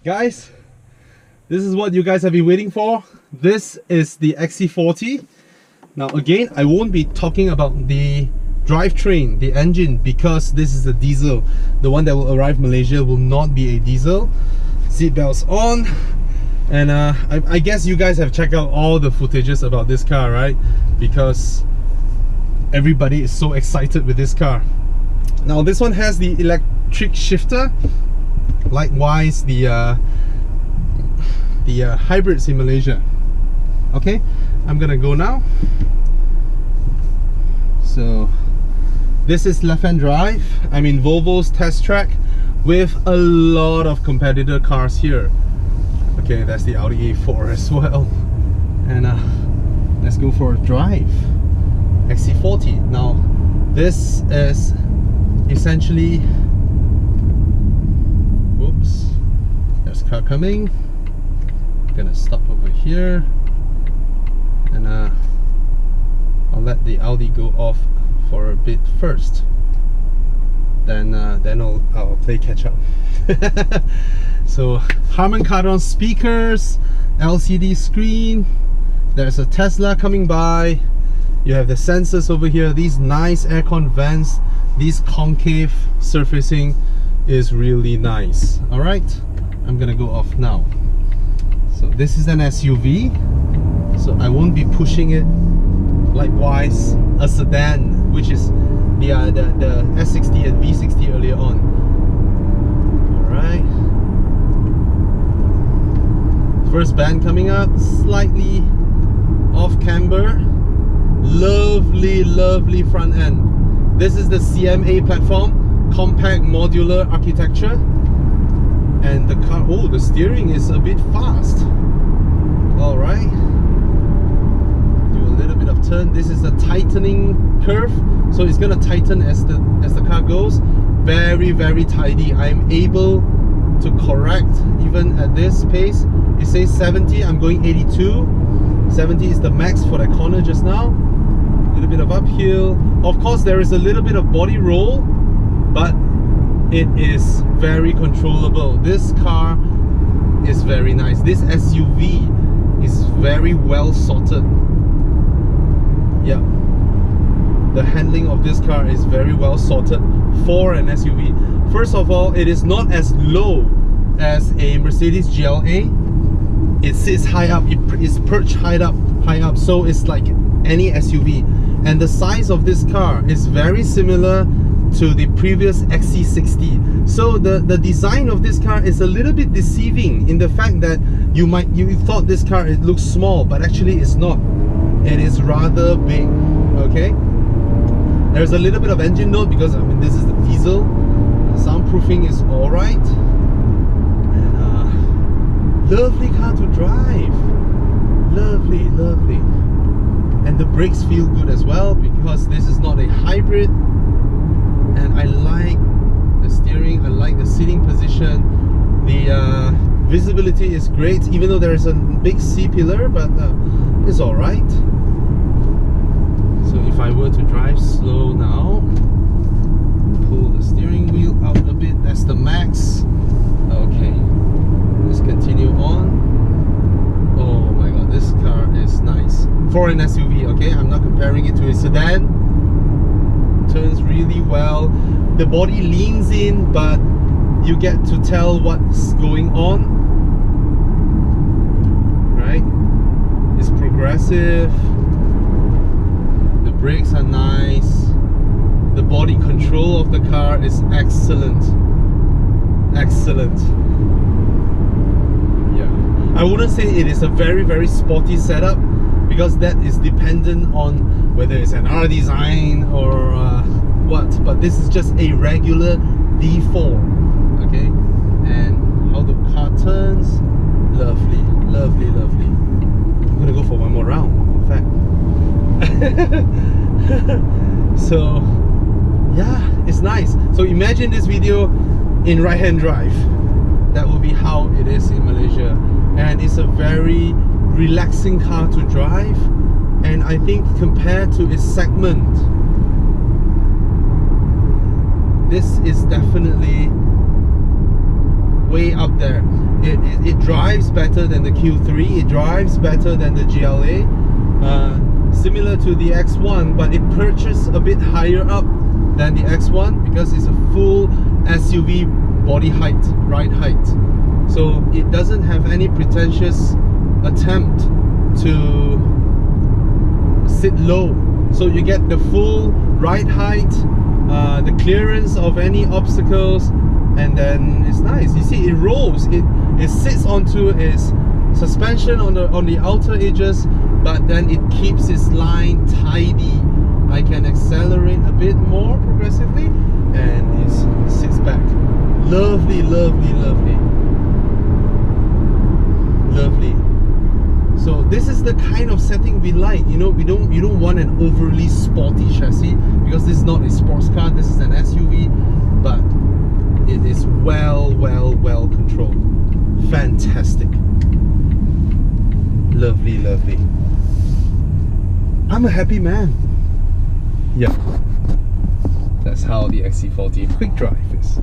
Guys, this is what you guys have been waiting for. This is the XC40. Now again, I won't be talking about the drivetrain, the engine, because this is a diesel. The one that will arrive in Malaysia will not be a diesel. Seatbelts on. And I guess you guys have checked out all the footages about this car, right? Because everybody is so excited with this car. Now this one has the electric shifter. Likewise, the hybrids in Malaysia. Okay, I'm gonna go now. So this is left-hand drive. I'm in Volvo's test track with a lot of competitor cars here. Okay, that's the Audi A4 as well. And let's go for a drive. XC40. Now this is essentially, whoops, there's a car coming. Gonna stop over here, and I'll let the Audi go off for a bit first. Then I'll play catch up. So Harman Kardon speakers, LCD screen. There's a Tesla coming by. You have the sensors over here. These nice aircon vents. These concave surfacing is really nice. All right, I'm gonna go off now. So this is an SUV, so I won't be pushing it. Likewise, a sedan, which is the S60 and V60 earlier on. Alright. First band coming up, slightly off camber. Lovely, lovely front end. This is the CMA platform, compact modular architecture. And the car, oh, the steering is a bit fast. All right, do a little bit of turn. This is a tightening curve, so it's gonna tighten as the car goes. Very, very tidy. I'm able to correct even at this pace. It says 70. I'm going 82. 70 is the max for that corner just now. A little bit of uphill. Of course, there is a little bit of body roll, but it is very controllable. This car is very nice. This SUV is very well sorted. Yeah, the handling of this car is very well sorted for an SUV. First of all, it is not as low as a Mercedes GLA. It sits high up, it is perched high up, so it's like any SUV. And the size of this car is very similar to the previous XC60. So the design of this car is a little bit deceiving in the fact that you thought this car, it looks small, but actually it's not. It is rather big. Okay, there's a little bit of engine note because I mean this is the diesel. Soundproofing is all right, and lovely car to drive. Lovely, lovely. And the brakes feel good as well because this is not a hybrid. And I like the steering, I like the seating position. The visibility is great, even though there is a big C-pillar, but it's alright. So if I were to drive slow now, pull the steering wheel out a bit, that's the max. Okay, let's continue on. Oh my god, this car is nice. For an SUV, okay? I'm not comparing it to a sedan. Turns really well. The body leans in, but you get to tell what's going on, right? It's progressive. The brakes are nice. The body control of the car is excellent. Excellent. Yeah, I wouldn't say it is a very, very sporty setup, because that is dependent on whether it's an R design or what, but this is just a regular D4. Okay, and how the car turns, lovely, lovely, lovely. I'm gonna go for one more round, in fact. So yeah, it's nice. So imagine this video in right-hand drive. That will be how it is in Malaysia, and it's a very relaxing car to drive. And I think compared to its segment, this is definitely way up there. It drives better than the Q3, it drives better than the GLA, similar to the X1, but it perches a bit higher up than the X1 because it's a full SUV body height, ride height. So it doesn't have any pretentious attempt to sit low. So you get the full ride height, the clearance of any obstacles, and then it's nice. You see, it rolls. It sits onto its suspension on the outer edges, but then it keeps its line tidy. I can accelerate a bit more progressively, and it sits back. Lovely, lovely, lovely, lovely. So this is the kind of setting we like. You know, you don't want an overly sporty chassis because this is not a sports car. This is an SUV, but it is well controlled. Fantastic. Lovely, lovely. I'm a happy man. Yeah, that's how the XC40 quick drive is.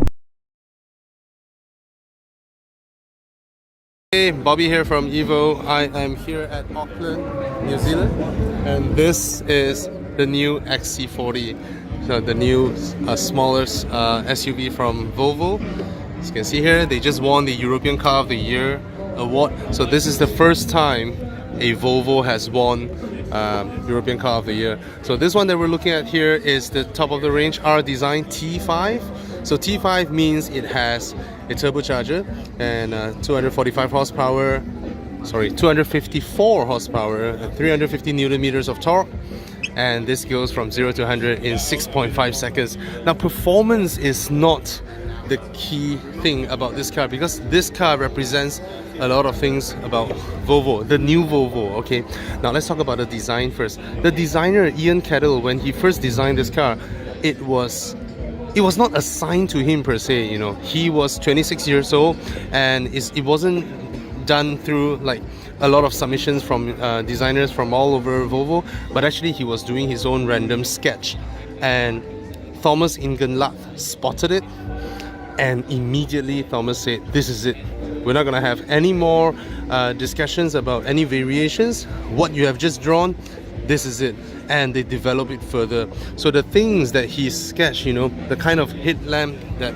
Hey, Bobby here from Evo. I am here at Auckland, New Zealand, and this is the new XC40. So the new smallest SUV from Volvo. As you can see here, they just won the European Car of the Year award. So this is the first time a Volvo has won European Car of the Year. So this one that we're looking at here is the top of the range R Design T5. So T5 means it has a turbocharger and 245 horsepower, sorry, 254 horsepower and 350 Newton meters of torque. And this goes from 0 to 100 in 6.5 seconds. Now, performance is not the key thing about this car because this car represents a lot of things about Volvo, the new Volvo. Okay, now let's talk about the design first. The designer Ian Cadell, when he first designed this car, it was not assigned to him per se. You know, he was 26 years old, and it wasn't done through like a lot of submissions from designers from all over Volvo, but actually he was doing his own random sketch, and Thomas Ingenlath spotted it, and immediately Thomas said, this is it. We're not gonna have any more discussions about any variations. What you have just drawn, this is it. And they develop it further. So the things that he sketched, you know, the kind of headlamp that,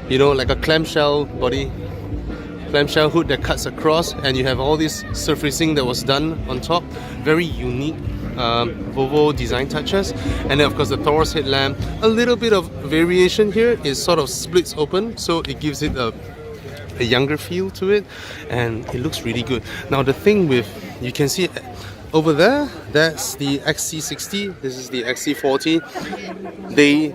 you know, like a clamshell body, clamshell hood that cuts across, and you have all this surfacing that was done on top. Very unique Volvo design touches. And then of course the Taurus headlamp, a little bit of variation here, is sort of splits open, so it gives it a younger feel to it, and it looks really good. Now the thing with, you can see over there, that's the XC60, this is the XC40. They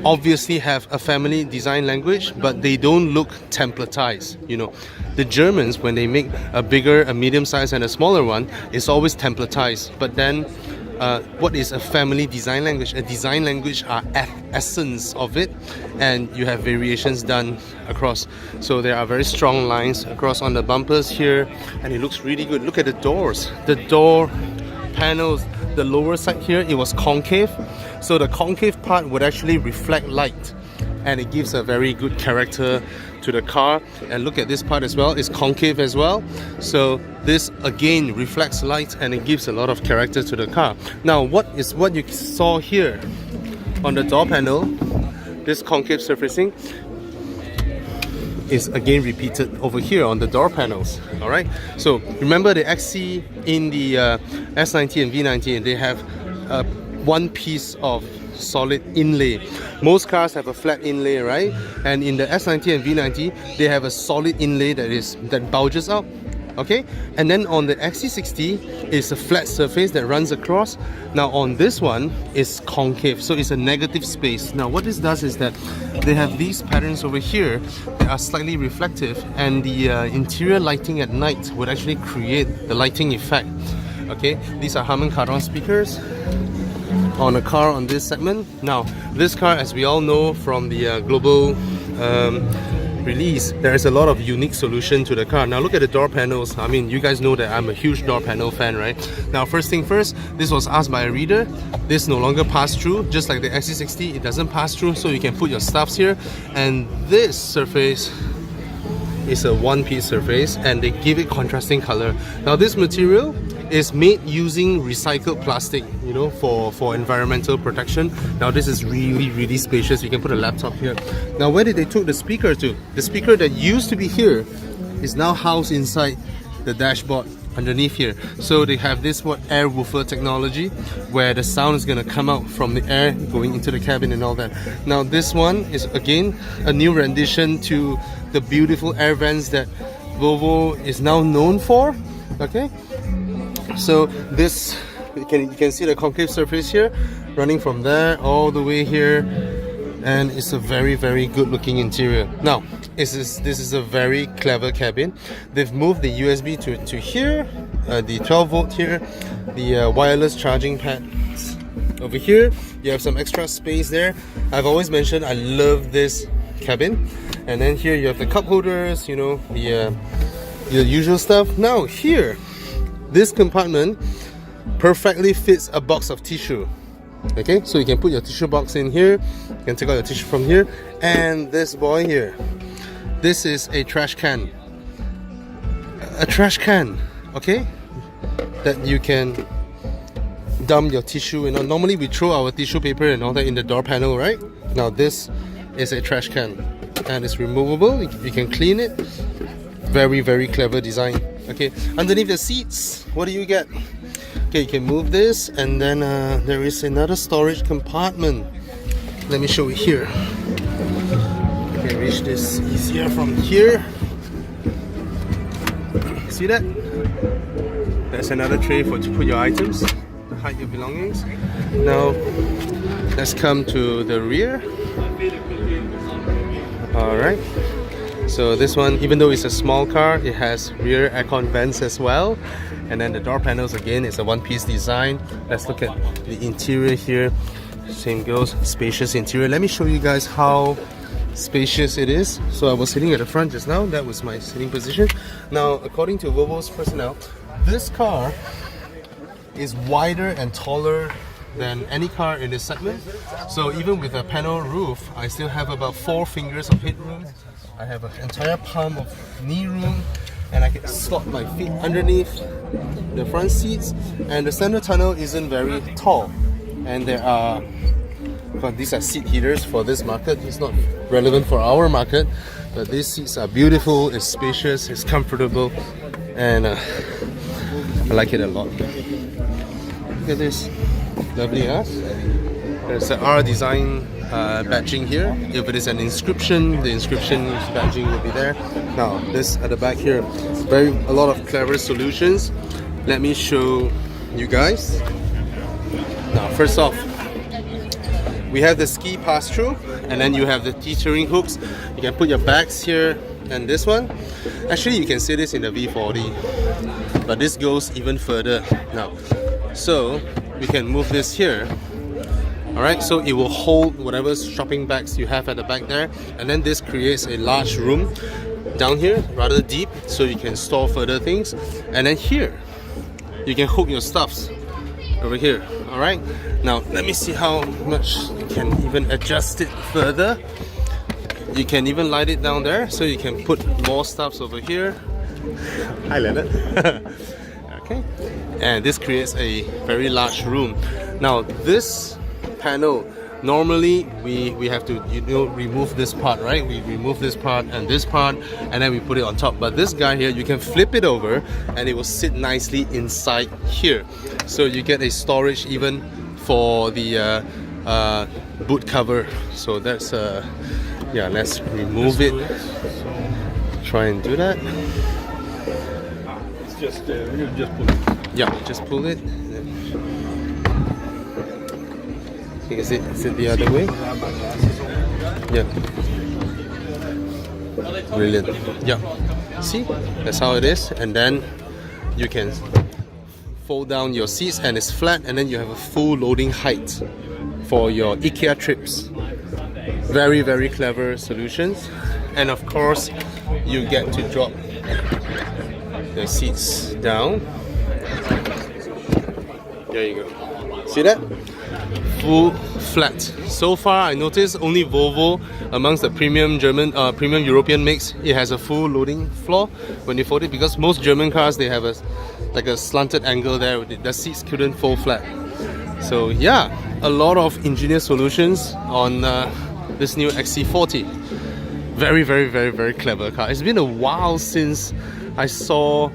obviously have a family design language, but they don't look templatized. You know, the Germans, when they make a bigger, a medium size and a smaller one, it's always templatized. But then what is a family design language? A design language are essence of it, and you have variations done across. So there are very strong lines across on the bumpers here, and it looks really good. Look at the doors, the door panels. The lower side here, it was concave, so the concave part would actually reflect light, and it gives a very good character to the car. And look at this part as well, it's concave as well, so this again reflects light and it gives a lot of character to the car. Now what you saw here on the door panel, this concave surfacing, is again repeated over here on the door panels. Alright, so remember the XC in the S90 and V90, they have one piece of solid inlay. Most cars have a flat inlay, right? And in the S90 and V90, they have a solid inlay that bulges out. Okay, and then on the XC60 is a flat surface that runs across. Now on this one is concave, so it's a negative space. Now what this does is that they have these patterns over here that are slightly reflective, and the interior lighting at night would actually create the lighting effect. Okay, these are Harman Kardon speakers on a car on this segment. Now this car, as we all know from the global release, there is a lot of unique solution to the car. Now look at the door panels. I mean, you guys know that I'm a huge door panel fan, right? Now first thing first, this was asked by a reader. This no longer pass through, just like the XC60, it doesn't pass through, so you can put your stuffs here. And this surface is a one-piece surface, and they give it contrasting color. Now this material is made using recycled plastic, you know, for environmental protection. Now this is really spacious. You can put a laptop here. Now where did they took the speaker to? The speaker that used to be here is now housed inside the dashboard underneath here. So they have this air woofer technology, where the sound is going to come out from the air going into the cabin and all that. Now this one is again a new rendition to the beautiful air vents that Volvo is now known for. Okay, so this, you can see the concave surface here running from there all the way here, and it's a very good looking interior. Now this is a very clever cabin. They've moved the USB to here, the 12 volt here, the wireless charging pads over here. You have some extra space there. I've always mentioned I love this cabin. And then here you have the cup holders, you know, the usual stuff. Now here, this compartment perfectly fits a box of tissue. Okay, so you can put your tissue box in here, you can take out your tissue from here, and this boy here, this is a trash can. A trash can, okay, that you can dump your tissue in. Normally we throw our tissue paper and all that in the door panel, right? Now this is a trash can, and it's removable. You can clean it. Very clever design. Okay, underneath the seats, what do you get? Okay, you can move this, and then there is another storage compartment. Let me show you here. You can reach this easier from here. See that? There's another tray to put your items, to hide your belongings. Now, let's come to the rear. Alright. So this one, even though it's a small car, it has rear aircon vents as well. And then the door panels again is a one-piece design. Let's look at the interior here. Same goes, spacious interior. Let me show you guys how spacious it is. So I was sitting at the front just now. That was my sitting position. Now, according to Volvo's personnel, this car is wider and taller than any car in this segment. So even with a panel roof, I still have about 4 fingers of headroom. I have an entire palm of knee room, and I can slot my feet underneath the front seats. And the center tunnel isn't very tall, and there are, but these are seat heaters for this market. It's not relevant for our market, but these seats are beautiful. It's spacious, it's comfortable, and I like it a lot. Look at this, lovely, huh? There's the R design badging here. If it is an inscription, the inscription badging will be there. Now this at the back here, a lot of clever solutions. Let me show you guys. Now first off, we have the ski pass-through, and then you have the teetering hooks. You can put your bags here, and this one, actually you can see this in the V40, but this goes even further now. So we can move this here. Alright, so it will hold whatever shopping bags you have at the back there, and then this creates a large room down here, rather deep, so you can store further things. And then here, you can hook your stuffs over here. Alright, now let me see how much you can even adjust it further. You can even light it down there, so you can put more stuffs over here. Hi Leonard. Okay, and this creates a very large room. Now this panel, normally we have to, you know, remove this part, right? We remove this part, and then we put it on top. But this guy here, you can flip it over and it will sit nicely inside here. So you get a storage even for the boot cover. So that's yeah, let's remove it. Try and do that. It's just just pull it. Yeah, just pull it. You can sit the other way. Yeah. Brilliant. Yeah. See? That's how it is. And then you can fold down your seats, and it's flat, and then you have a full loading height for your IKEA trips. Very clever solutions. And of course, you get to drop the seats down. There you go. See that? full flat. So far, I noticed only Volvo amongst the premium premium European makes, it has a full loading floor when you fold it, because most German cars, they have a slanted angle there. The seats couldn't fold flat. So yeah, a lot of engineered solutions on this new XC40. Very, very, very, very clever car. It's been a while since I saw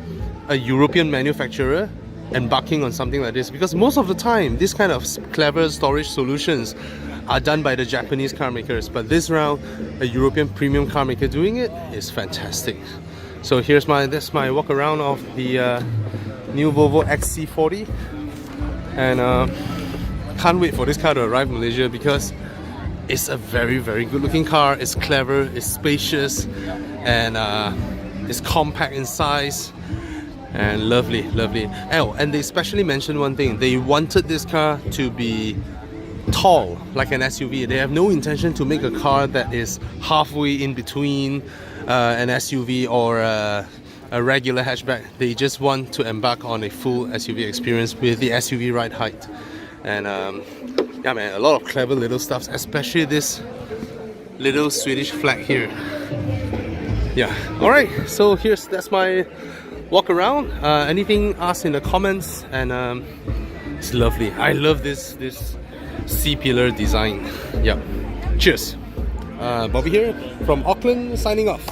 a European manufacturer embarking on something like this, because most of the time this kind of clever storage solutions are done by the Japanese car makers, but this round a European premium car maker doing it is fantastic. So here's that's my walk around of the new Volvo XC40, and can't wait for this car to arrive in Malaysia, because it's a very, very good looking car. It's clever, it's spacious, and it's compact in size. And lovely, lovely. Oh, and they especially mentioned one thing. They wanted this car to be tall, like an SUV. They have no intention to make a car that is halfway in between an SUV or a regular hatchback. They just want to embark on a full SUV experience with the SUV ride height. And yeah, man, a lot of clever little stuff, especially this little Swedish flag here. Yeah. All right. So that's my walk around. Anything, ask in the comments. And it's lovely. I love this C-pillar design. Yeah. Cheers. Bobby here from Auckland, signing off.